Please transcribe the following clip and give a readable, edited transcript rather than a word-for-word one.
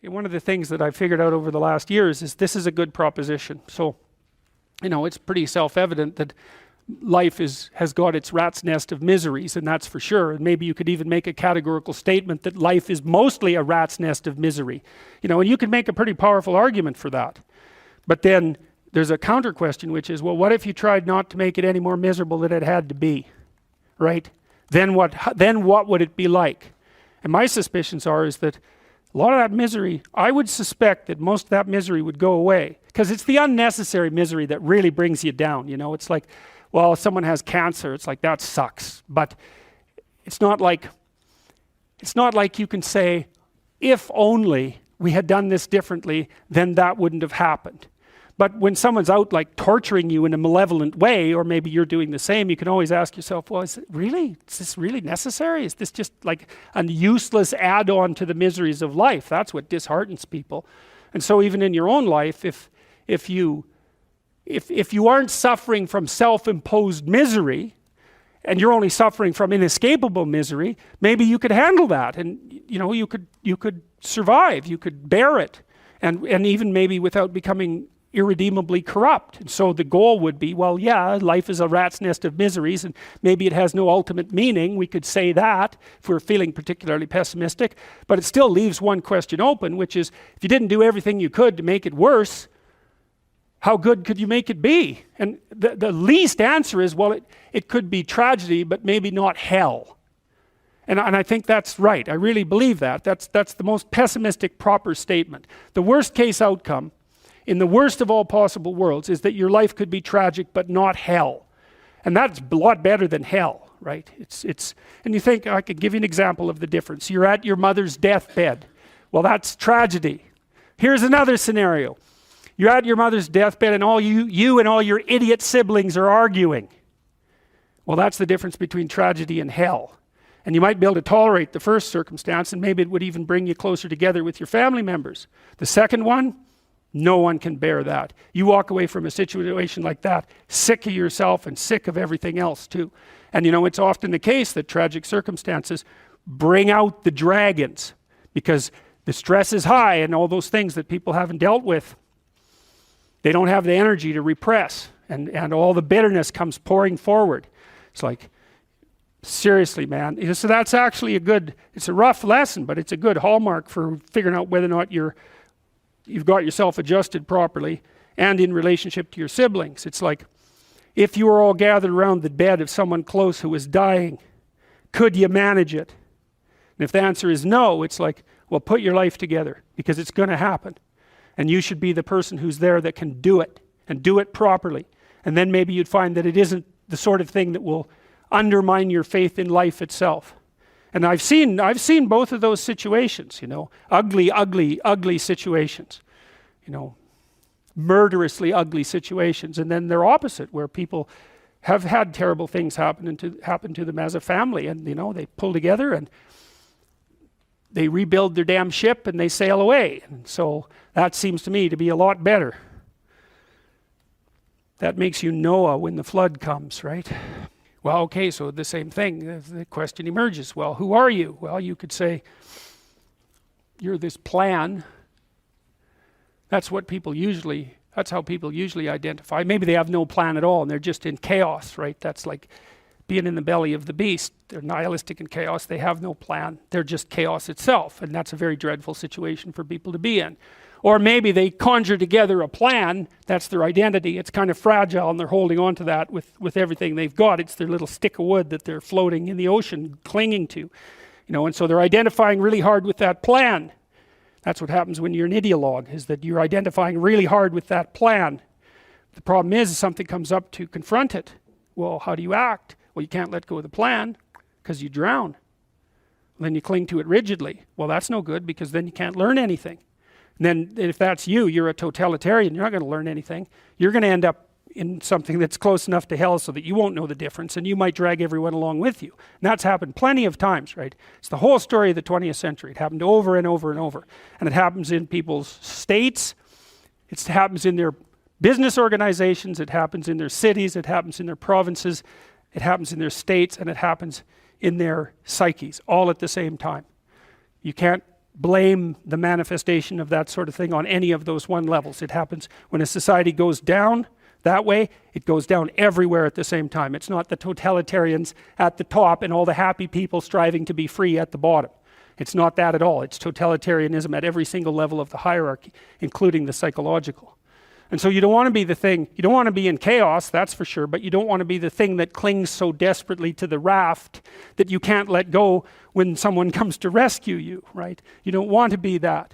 one of the things that I've figured out over the last years is this is a good proposition. So, it's pretty self-evident that life has got its rat's nest of miseries, and that's for sure. And maybe you could even make a categorical statement that life is mostly a rat's nest of misery. And you can make a pretty powerful argument for that. But then there's a counter question, which is, well, what if you tried not to make it any more miserable than it had to be, right? Then what would it be like? And my suspicions is that a lot of that misery, I would suspect that most of that misery would go away, because it's the unnecessary misery that really brings you down. It's like, well, if someone has cancer, it's like, that sucks. But it's not like you can say, if only we had done this differently, then that wouldn't have happened. But when someone's out like torturing you in a malevolent way, or maybe you're doing the same, you can always ask yourself, well, is this really necessary? Is this just like a useless add-on to the miseries of life? That's what disheartens people. And so even in your own life, if you aren't suffering from self-imposed misery, and you're only suffering from inescapable misery, maybe you could handle that, and you could survive, you could bear it, and even maybe without becoming irredeemably corrupt. And so the goal would be, well, yeah, life is a rat's nest of miseries, and maybe it has no ultimate meaning. We could say that if we're feeling particularly pessimistic, but it still leaves one question open, which is, if you didn't do everything you could to make it worse, how good could you make it be? And the least answer is, well, it could be tragedy, but maybe not hell. And I think that's right. I really believe that. That's the most pessimistic proper statement. The worst case outcome in the worst of all possible worlds is that your life could be tragic but not hell. And that's a lot better than hell, right? And you think, I could give you an example of the difference. You're at your mother's deathbed. Well, that's tragedy. Here's another scenario. You're at your mother's deathbed, and you and all your idiot siblings are arguing. Well, that's the difference between tragedy and hell. And you might be able to tolerate the first circumstance, and maybe it would even bring you closer together with your family members. The second one, no one can bear that. You walk away from a situation like that sick of yourself and sick of everything else too. And it's often the case that tragic circumstances bring out the dragons, because the stress is high, and all those things that people haven't dealt with, they don't have the energy to repress, and all the bitterness comes pouring forward. It's like, seriously, man. So that's actually it's a rough lesson, but it's a good hallmark for figuring out whether or not you've got yourself adjusted properly and in relationship to your siblings. It's like, if you were all gathered around the bed of someone close who was dying, could you manage it? And if the answer is no, it's like, well, put your life together, because it's going to happen. And you should be the person who's there that can do it, and do it properly. And then maybe you'd find that it isn't the sort of thing that will undermine your faith in life itself. And I've seen both of those situations, ugly situations, murderously ugly situations. And then they're opposite, where people have had terrible things happen to them as a family, and they pull together and they rebuild their damn ship and they sail away. And so that seems to me to be a lot better. That makes you Noah when the flood comes, right? Well, okay, so the same thing. The question emerges, well, who are you? Well, you could say, you're this plan. That's how people usually identify. Maybe they have no plan at all and they're just in chaos, right? That's like being in the belly of the beast. They're nihilistic in chaos. They have no plan. They're just chaos itself. And that's a very dreadful situation for people to be in. Or maybe they conjure together a plan. That's their identity. It's kind of fragile, and they're holding on to that with everything they've got. It's their little stick of wood that they're floating in the ocean, clinging to. And so they're identifying really hard with that plan. That's what happens when you're an ideologue, is that you're identifying really hard with that plan. The problem is, something comes up to confront it. Well, how do you act? Well, you can't let go of the plan because you drown. Then you cling to it rigidly. Well, that's no good, because then you can't learn anything. And then if that's you're a totalitarian, you're not going to learn anything. You're going to end up in something that's close enough to hell so that you won't know the difference, and you might drag everyone along with you. And that's happened plenty of times, right? It's the whole story of the 20th century. It happened over and over and over. And it happens in people's states. It happens in their business organizations. It happens in their cities. It happens in their provinces. It happens in their states, and it happens in their psyches, all at the same time. You can't blame the manifestation of that sort of thing on any of those one levels. It happens when a society goes down that way, it goes down everywhere at the same time. It's not the totalitarians at the top and all the happy people striving to be free at the bottom. It's not that at all. It's totalitarianism at every single level of the hierarchy, including the psychological. And so you don't want to be the thing, you don't want to be in chaos, that's for sure, but you don't want to be the thing that clings so desperately to the raft that you can't let go when someone comes to rescue you, right? You don't want to be that.